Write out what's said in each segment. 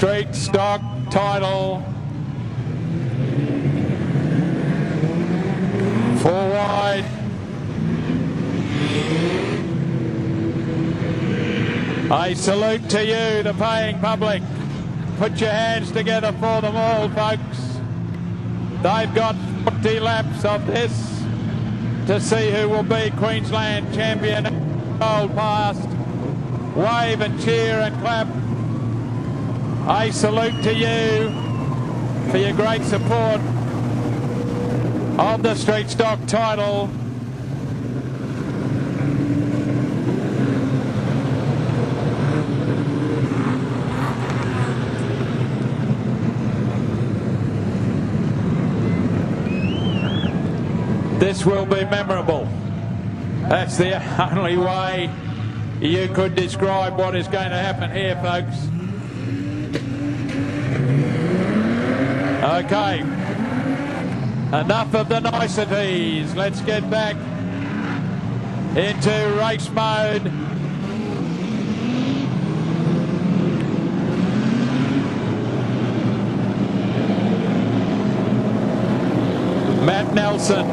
street stock title. 4 wide. A salute to you, the paying public. Put your hands together for them all, folks. They've got 40 laps of this to see who will be Queensland champion. Gold past. Wave and cheer and clap. A salute to you for your great support of the street stock title. This will be memorable. That's the only way you could describe what is going to happen here, folks. Okay, enough of the niceties. Let's get back into race mode. Matt Nelson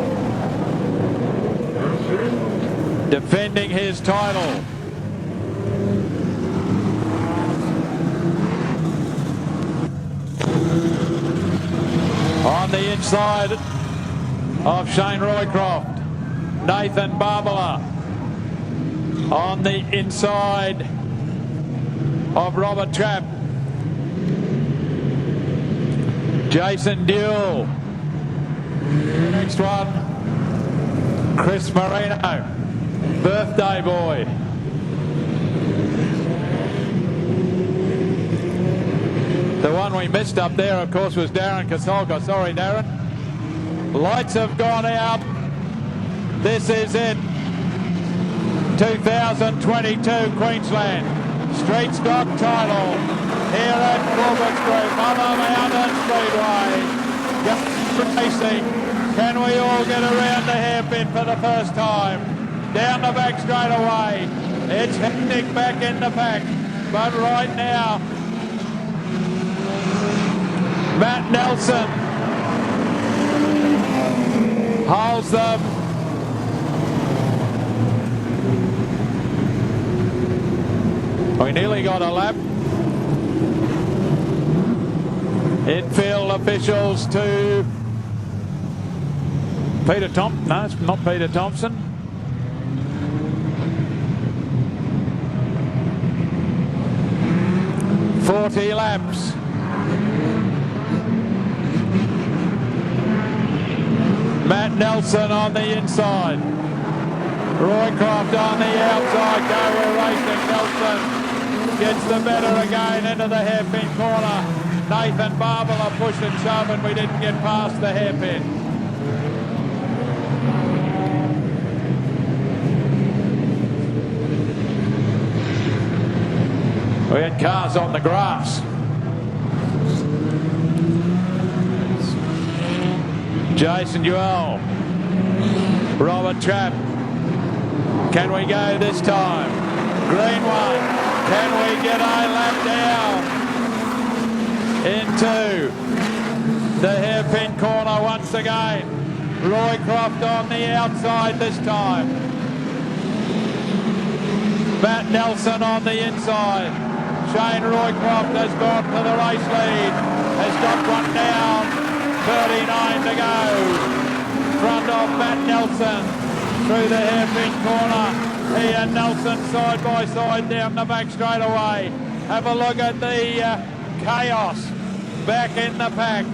defending his title. On the inside of Shane Roycroft, Nathan Barbala. On the inside of Robert Trapp, Jason Dewell. Next one, Chris Marino, birthday boy. The one we missed up there, of course, was Darren Kasolka. Sorry, Darren. Lights have gone out. This is it. 2022 Queensland Street Stock title here at Corbett Street, Mother Mountain Speedway. Racing. Can we all get around the hairpin for the first time? Down the back straight away. It's hectic back in the pack. But right now, Matt Nelson holds them. We nearly got a lap. Infield officials to Peter Thompson. No, it's not Peter Thompson. "40 laps. Matt Nelson on the inside. Roycroft on the outside. Go, we're racing. Nelson gets the better again into the hairpin corner. Nathan Barbala pushed and shoved, and we didn't get past the hairpin. We had cars on the grass. Jason Dewell, Robert Trapp. Can we go this time? Green one. Can we get a lap down into the hairpin corner once again? Roycroft on the outside this time. Matt Nelson on the inside. Shane Roycroft has gone for the race lead. Has got one down. 39 to go. Front of Matt Nelson through the hairpin corner. He and Nelson side by side down the back straight away. Have a look at the chaos back in the pack.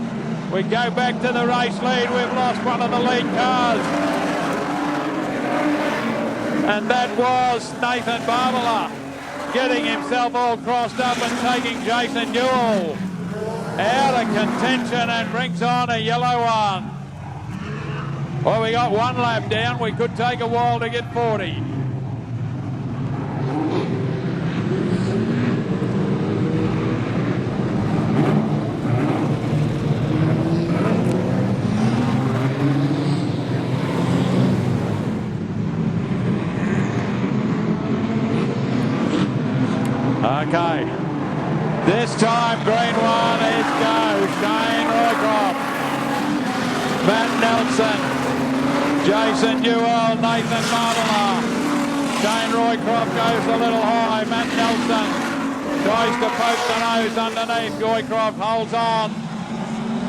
We go back to the race lead. We've lost one of the lead cars. And that was Nathan Barbala getting himself all crossed up and taking Jason Dewell out of contention and brings on a yellow one. Well, we got one lap down. We could take a while to get 40. Okay. This time, green one is go. Shane Roycroft, Matt Nelson, Jason Newell, Nathan Martela. Shane Roycroft goes a little high. Matt Nelson tries to poke the nose underneath. Roycroft holds on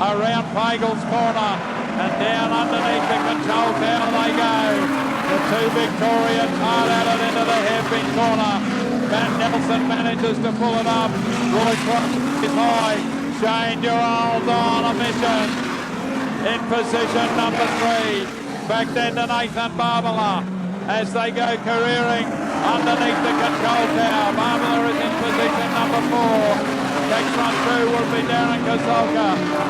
around Pagel's corner and down underneath the control tower they go. The two Victorians hard at it into the hairpin corner. Matt Nelson manages to pull it up. Roycroft is high. Shane Newell's on a mission. In position number 3. Back then to Nathan Barbala as they go careering underneath the control tower. Barbala is in position number 4. Next run through will be Darren Kasolka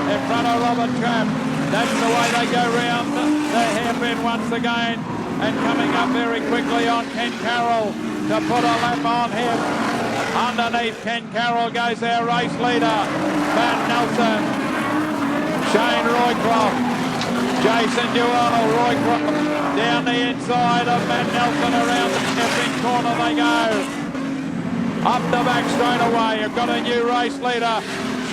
in front of Robert Trapp. That's the way they go round the hairpin once again. And coming up very quickly on Ken Carroll to put a lap on him. Underneath Ken Carroll goes our race leader, Matt Nelson. Shane Roycroft, Jason Newell, Roycroft down the inside of Matt Nelson around the hairpin corner they go. Up the back straight away, you've got a new race leader,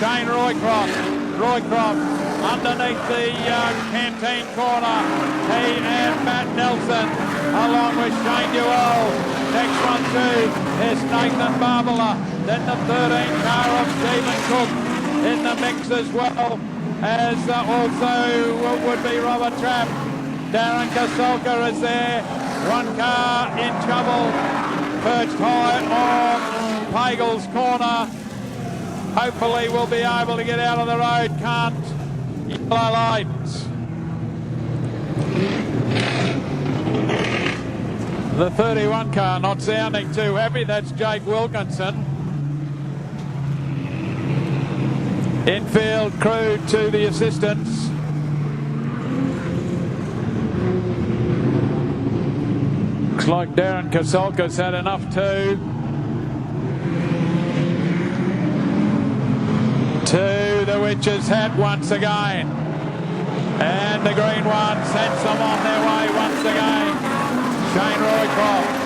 Shane Roycroft. Roycroft underneath the canteen corner. He and Matt Nelson along with Shane Newell. Next one too is Nathan Barbala. Then the 13 car of Stephen Cook in the mix as well, as also would be Robert Trapp. Darren Kasolka is there. One car in trouble, perched high on Pagel's corner. Hopefully we'll be able to get out of the road. Can't. Yellow lights. The 31 car not sounding too happy. That's Jake Wilkinson. Infield crew to the assistance. Looks like Darren Kasolka's had enough too. To the Witch's Hat once again. And the green one sends them on their way once again. Shane Roycroft.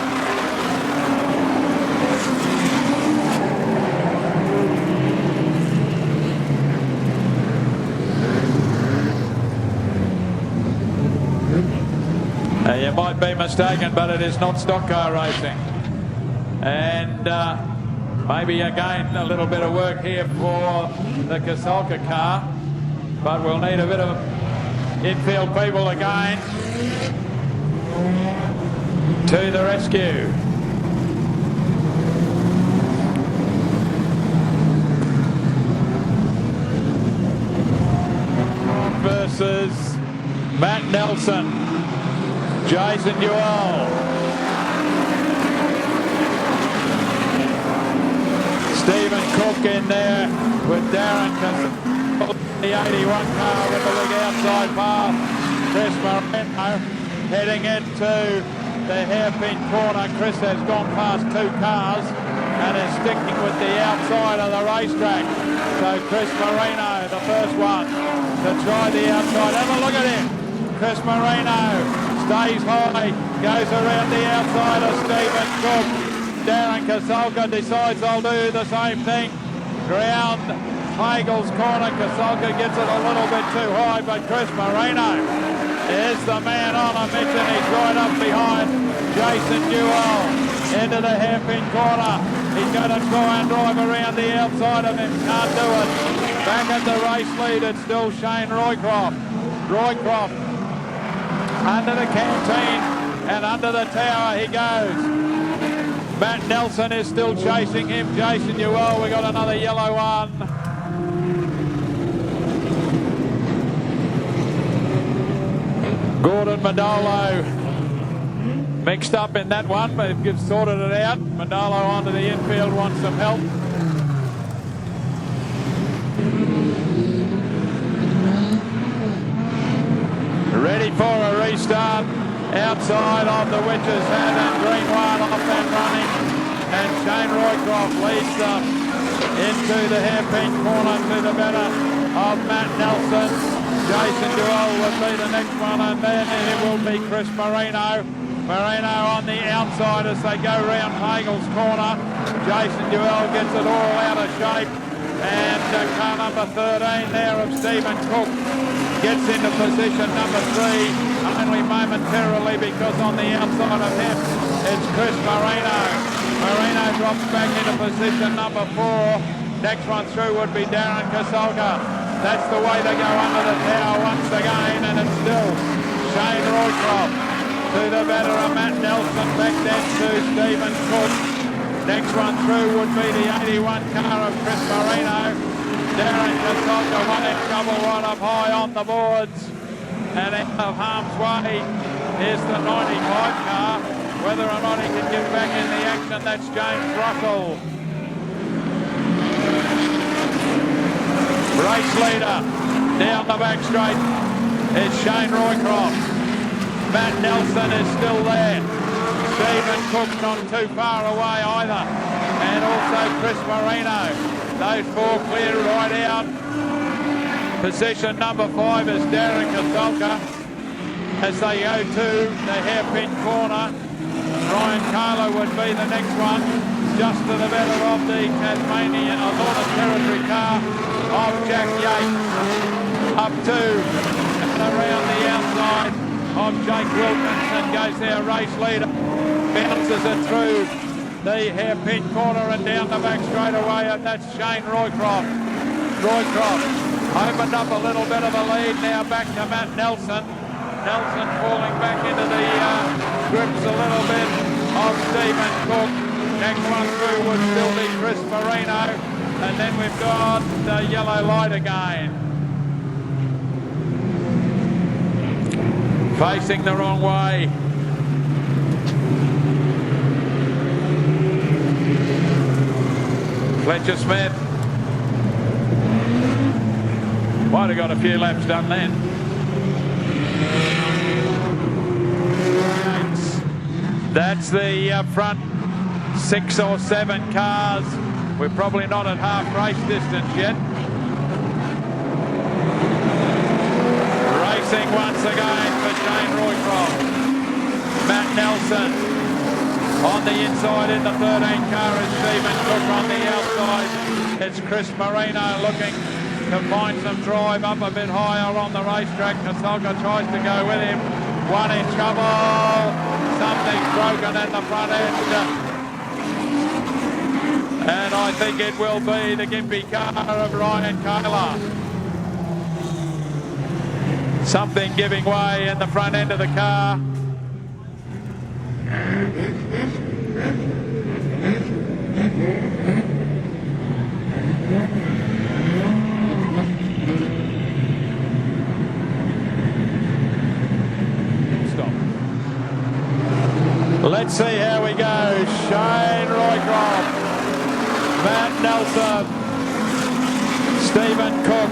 You might be mistaken, but it is not stock car racing. And maybe again a little bit of work here for the Kasolka car, but we'll need a bit of infield people again to the rescue. Versus Matt Nelson, Jason Newell, Stephen Cook in there with Darren Kasolka, the 81 car with the big outside path. Chris Moreno heading into the hairpin corner. Chris has gone past 2 cars and is sticking with the outside of the racetrack. So Chris Moreno, the first one to try the outside. Have a look at him. Chris Moreno stays high, goes around the outside of Stephen Cook. Darren Kasolka decides I'll do the same thing. Round Pagel's corner, Kasolka gets it a little bit too high, but Chris Moreno is the man on a mission. He's right up behind Jason Newell into the hairpin corner. He's going to try and drive around the outside of him. Can't do it. Back at the race lead, it's still Shane Roycroft. Roycroft under the canteen and under the tower he goes. Matt Nelson is still chasing him. Jason Newell, we got another yellow one. Gordon Mandolo mixed up in that one, but he's sorted it out. Mandolo onto the infield, wants some help. Ready for a restart. Outside of the Witch's Hat and green one off and running. And Shane Roycroft leads them into the hairpin corner to the better of Matt Nelson. Jason Newell will be the next one, and then it will be Chris Moreno. Moreno on the outside as they go round Pagel's corner. Jason Newell gets it all out of shape. And car number 13 there of Stephen Cook gets into position number 3, only momentarily, because on the outside of him it's Chris Marino. Marino drops back into position number 4. Next one through would be Darren Kasolka. That's the way they go under the tower once again, and it's still Shane Roycroft to the better of Matt Nelson, back then to Stephen Cook. Next one through would be the 81 car of Chris Marino. Darren Kasolka, one in trouble right up high on the boards. And out of harm's way is the 95 car. Whether or not he can get back in the action, that's James Russell. Race leader down the back straight is Shane Roycroft. Matt Nelson is still there. Stephen Cook not too far away either. And also Chris Marino. Those 4 clear right out. Position number 5 is Darren Kasolka as they go to the hairpin corner. Ryan Carlo would be the next one, just to the better of the Tasmanian Northern Territory car of Jack Yates. Up to and around the outside of Jake Wilkinson goes their race leader. Bounces it through the hairpin corner and down the back straight away, and that's Shane Roycroft. Roycroft opened up a little bit of a lead, now back to Matt Nelson. Nelson falling back into the grips a little bit of Stephen Cook. Next one through would still be Chris Marino, and then we've got the yellow light again. Facing the wrong way. Fletcher Smith. Might have got a few laps done then. That's the front 6 or 7 cars. We're probably not at half race distance yet. Racing once again for Shane Roycroft. Matt Nelson on the inside in the 13 car is Stephen Cook. On the outside it's Chris Marino looking to find some drive up a bit higher on the racetrack. Kasolka tries to go with him. One in trouble. Something's broken in the front end. And I think it will be the Gympie car of Ryan Kayla. Something giving way in the front end of the car. Let's see how we go. Shane Roycroft, Matt Nelson, Stephen Cook.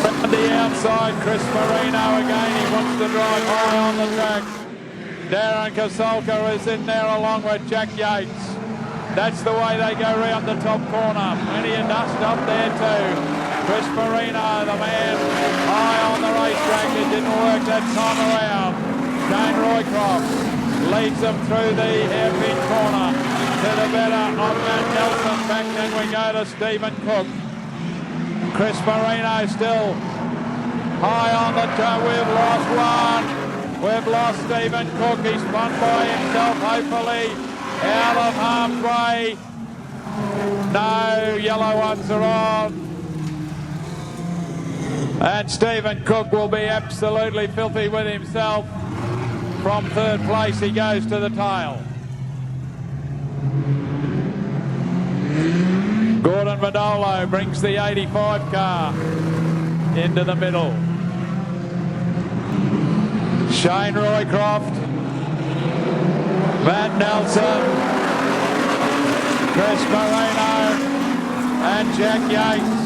From the outside, Chris Marino again. He wants to drive high on the track. Darren Kasolka is in there along with Jack Yates. That's the way they go round the top corner. Plenty of dust up there too. Chris Marino, the man, high on the racetrack. It didn't work that time around. Shane Roycroft leads them through the hairpin corner to the better of Matt Nelson. Back then we go to Stephen Cook. Chris Marino still high on the track. We've lost one. We've lost Stephen Cook. He's spun by himself, hopefully out of harm's way. No, yellow ones are on. And Stephen Cook will be absolutely filthy with himself. From 3rd place, he goes to the tail. Gordon Manolo brings the 85 car into the middle. Shane Roycroft, Matt Nelson, Chris Marino, and Jack Yates.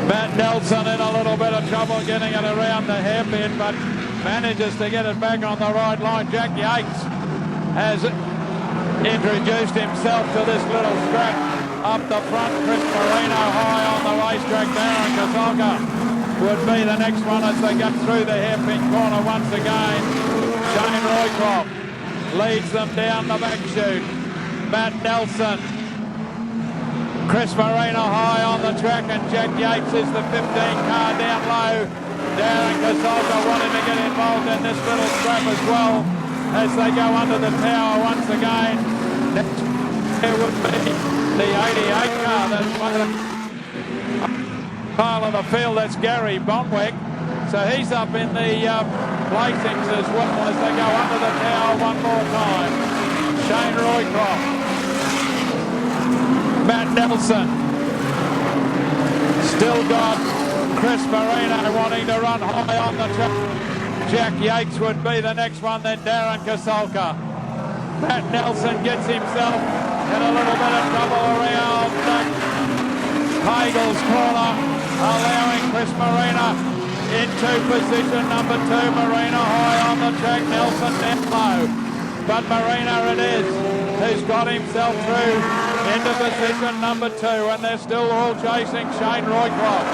Matt Nelson in a little bit of trouble getting it around the hairpin, but manages to get it back on the right line. Jack Yates has introduced himself to this little scrap up the front. Chris Marino high on the racetrack. Darren Kasolka would be the next one as they go through the hairpin corner once again. Shane Roycroft leads them down the back chute. Matt Nelson Chris Marina high on the track, and Jack Yates is the 15 car down low. Darren Casolca wanting to get involved in this little scrap as well as they go under the tower once again. Next there would be the 88 car that's one of the pile of the field. That's Gary Bonwick. So he's up in the placings as well as they go under the tower one more time. Shane Roycroft. Matt Nelson. Still got Chris Marino wanting to run high on the track. Jack Yates would be the next one, then Darren Casolca. Matt Nelson gets himself in a little bit of trouble around Pagel's corner, allowing Chris Marino into position number 2. Marino high on the track, Nelson down low. But Marino it is who's got himself through into position number 2, and they're still all chasing Shane Roycroft.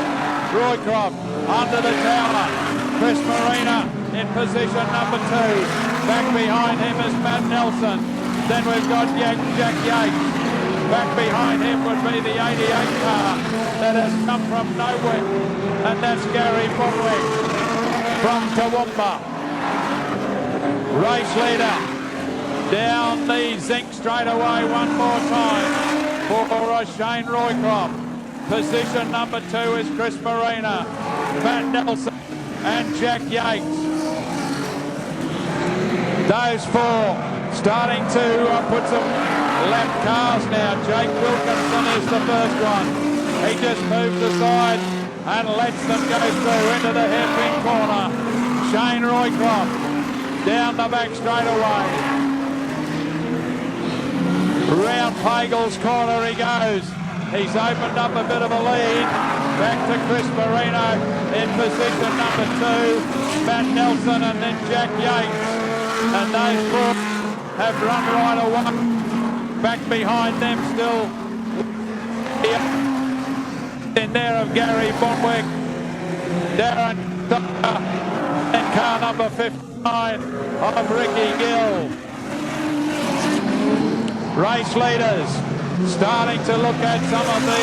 Roycroft under the tower. Chris Marino in position number 2. Back behind him is Matt Nelson. Then we've got Jack Yates. Back behind him would be the 88 car that has come from nowhere, and that's Gary Bonwick from Toowoomba. Race leader down the zinc straightaway one more time for Shane Roycroft. Position number 2 is Chris Marino, Matt Nelson and Jack Yates. Those 4 starting to put some lap cars now. Jake Wilkinson is the first one. He just moves aside and lets them go through into the hairpin corner. Shane Roycroft down the back straightaway. Round Pagel's corner he goes. He's opened up a bit of a lead. Back to Chris Marino in position number 2. Matt Nelson and then Jack Yates. And those 4 have run right away. Back behind them still in there of Gary Bonwick, Darren Tucker, and car number 59 of Ricky Gill. Race leaders starting to look at some of the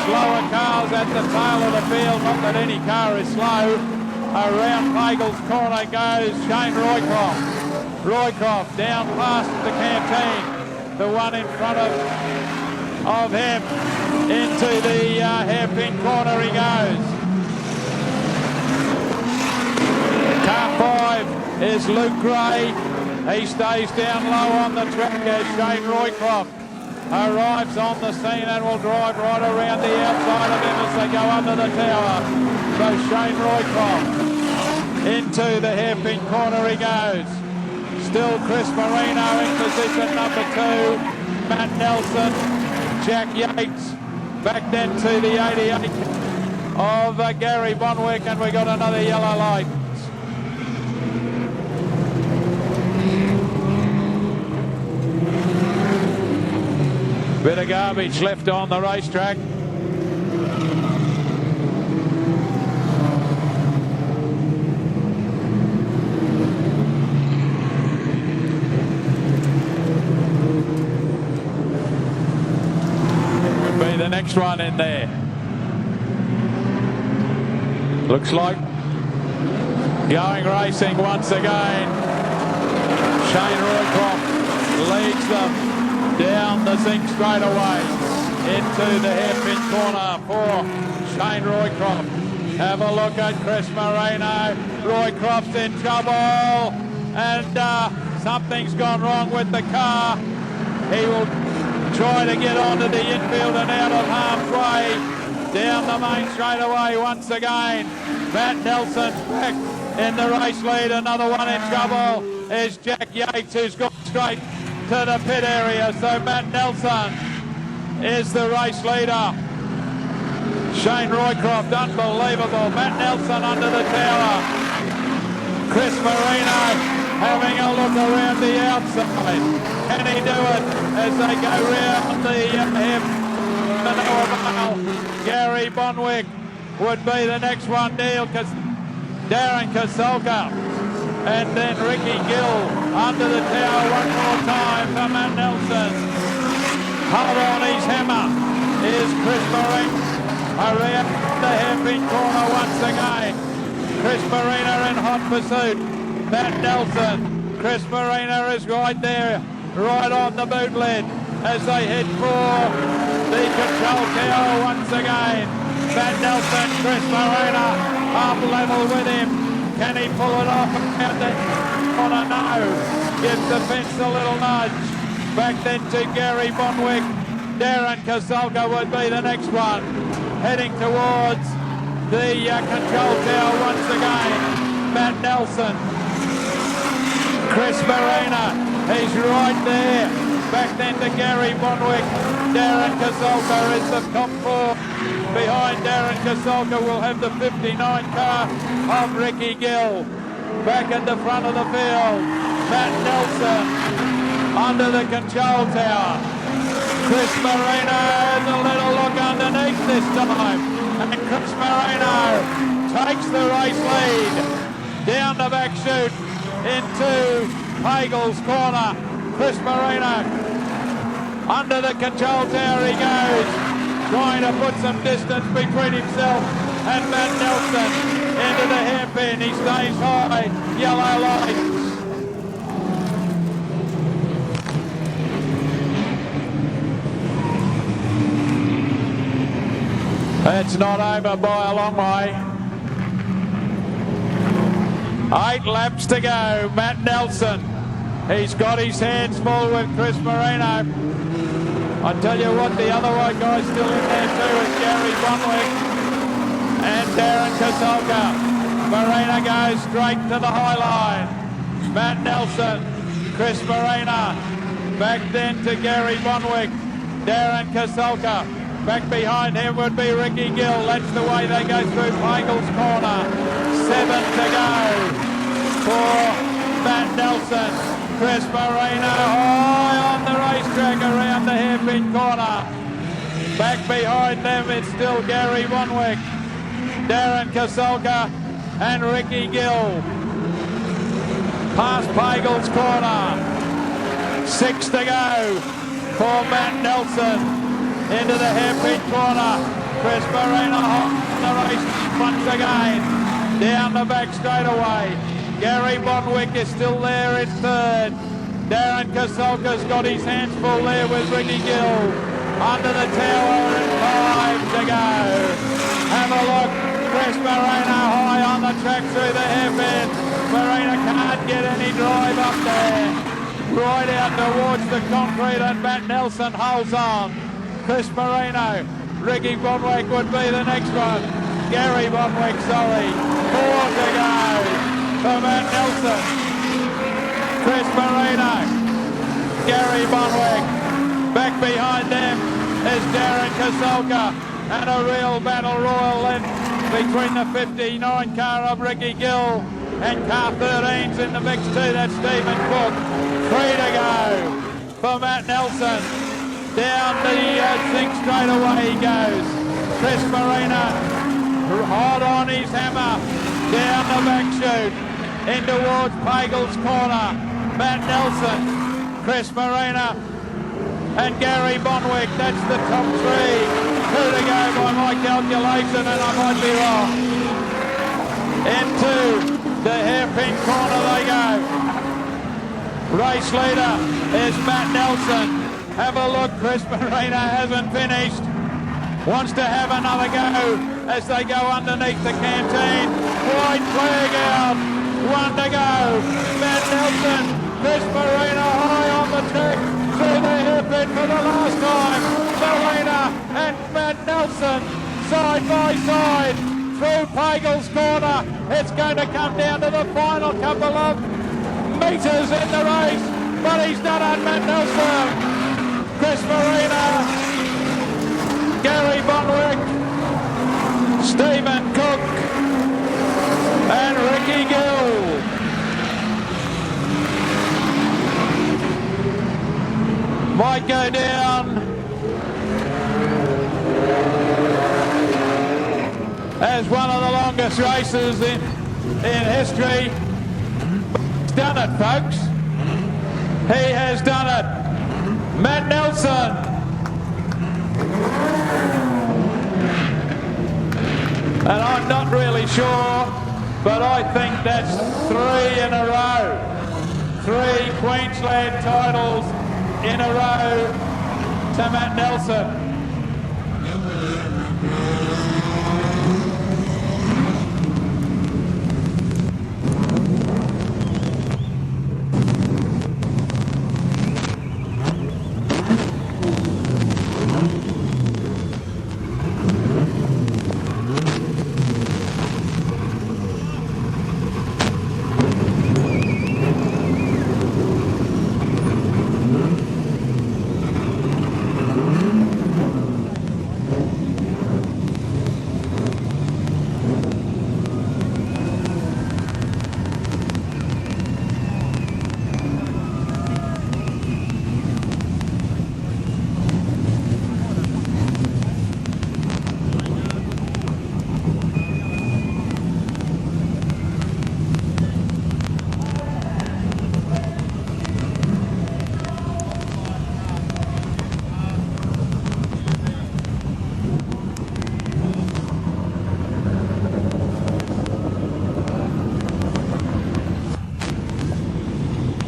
slower cars at the tail of the field. Not that any car is slow. Around Pagel's corner goes Shane Roycroft. Roycroft down past the canteen, the one in front of him. Into the hairpin corner he goes. Car 5 is Luke Gray. He stays down low on the track as Shane Roycroft arrives on the scene and will drive right around the outside of him as they go under the tower. So Shane Roycroft into the hairpin corner he goes. Still Chris Marino in position number 2. Matt Nelson, Jack Yates, back then to the 88 of Gary Bonwick, and we got another yellow light. Bit of garbage left on the racetrack. Would be the next one in there. Looks like going racing once again. Shane Roycroft leads them down the zinc straightaway into the hairpin corner for Shane Roycroft. Have a look at Chris Marino. Roycroft's in trouble, and something's gone wrong with the car. He will try to get onto the infield and out of harm's way. Down the main straightaway once again. Matt Nelson back in the race lead. Another one in trouble is Jack Yates, who's gone straight to the pit area. So Matt Nelson is the race leader. Shane Roycroft, unbelievable. Matt Nelson under the tower. Chris Marino having a look around the outside. Can he do it as they go round the Manoa? Gary Bonwick would be the next one. Darren Casolca. And then Ricky Gill under the tower one more time for Matt Nelson. Hold on, he's hammer. is Chris Marina around the hairpin corner once again. Chris Marina in hot pursuit. Matt Nelson. Chris Marina is right there, right on the boot lid as they head for the control tower once again. Matt Nelson, Chris Marina up level with him. Can he pull it off around the corner? No. Gives the fence a little nudge. Back then to Gary Bonwick. Darren Kasalka would be the next one. Heading towards the control tower once again. Matt Nelson. Chris Marina. He's right there. Back then to Gary Bonwick. Darren Kasalka is the top four. Behind Darren Kasalka will have the 59 car of Ricky Gill. Back at the front of the field, Matt Nelson under the control tower. Chris Marino has a little look underneath this time. And Chris Marino takes the race lead down the back chute into Pagel's corner. Chris Marino under the control tower he goes, trying to put some distance between himself and Matt Nelson. Into the hairpin, he stays high, yellow lights. It's not over by a long way. 8 laps to go, Matt Nelson. He's got his hands full with Chris Marino. I tell you what, the other white guy's still in there too is Gary Bonwick and Darren Kasalka. Marina goes straight to the high line. Matt Nelson, Chris Marina, back then to Gary Bonwick, Darren Kasalka. Back behind him would be Ricky Gill. That's the way they go through Pagel's corner. 7 to go for Matt Nelson. Chris Marina high on the racetrack around the hairpin corner. Back behind them it's still Gary Bonwick, Darren Kasalka and Ricky Gill. Past Pagel's corner. 6 to go for Matt Nelson. Into the hairpin corner. Chris Marina on the race once again. Down the back straightaway. Gary Bonwick is still there in third. Darren Kasalka's got his hands full there with Ricky Gill. Under the tower and 5 to go. Have a look. Chris Marina high on the track through the hairpin. Marina can't get any drive up there. Right out towards the concrete and Matt Nelson holds on. Chris Marino, Ricky Bonwick would be the next one. Gary Bonwick, sorry. 4 to go for Matt Nelson. Chris Marino, Gary Bonwick. Back behind them is Darren Kasalka. And a real battle royal left between the 59 car of Ricky Gill and car 13's in the mix too. That's Stephen Cook. 3 to go for Matt Nelson. Down the zinc straight away he goes. Chris Marina hard on his hammer. Down the back chute. In towards Pagel's corner. Matt Nelson, Chris Marina and Gary Bonwick. That's the top 3. 2 to go by my calculation and I might be wrong. Into the hairpin corner they go. Race leader is Matt Nelson. Have a look, Chris Marina hasn't finished. Wants to have another go as they go underneath the canteen. White flag out, 1 to go. Matt Nelson, Chris Marina high on the track through the hairpin for the last time. Marina and Matt Nelson side by side through Pagel's corner. It's going to come down to the final couple of metres in the race, but he's done it, Matt Nelson. Chris Marina, Gary Bonwick, Stephen Cook and Ricky Gill. Might go down as one of the longest races in history. He's done it, folks. He has done it. Matt Nelson And I'm not really sure, but I think that's 3 in a row. 3 Queensland titles in a row to Matt Nelson.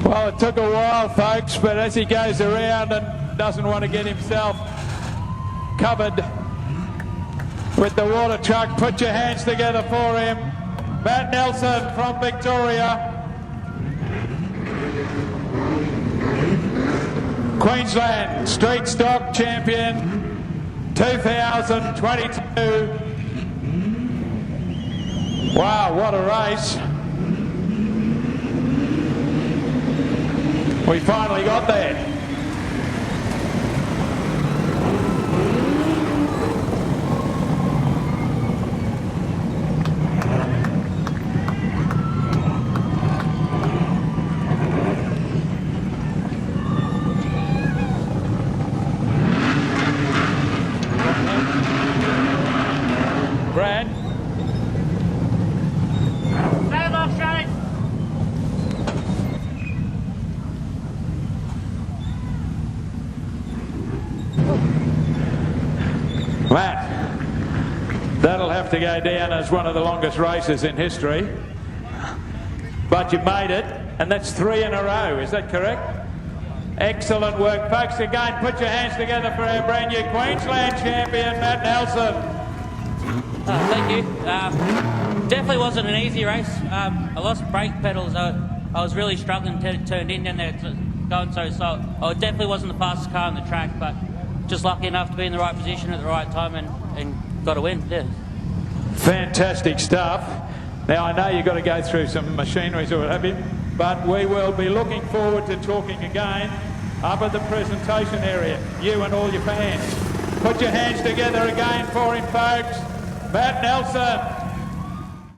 Well, it took a while, folks, but as he goes around and doesn't want to get himself covered with the water truck, put your hands together for him. Matt Nelson from Victoria. Queensland Street Stock Champion 2022. Wow, what a race. We finally got there. Brad? Stand off, Shane. Matt, that'll have to go down as one of the longest races in history. But you made it, and that's 3 in a row, is that correct? Excellent work, folks. Again, put your hands together for our brand new Queensland champion, Matt Nelson. Thank you. Definitely wasn't an easy race. I lost brake pedals. I was really struggling to turn in there, going so slow. I definitely wasn't the fastest car on the track, but just lucky enough to be in the right position at the right time and got a win. Yeah. Fantastic stuff. Now, I know you've got to go through some machineries or what have you, but we will be looking forward to talking again up at the presentation area, you and all your fans. Put your hands together again for him, folks. Matt Nelson.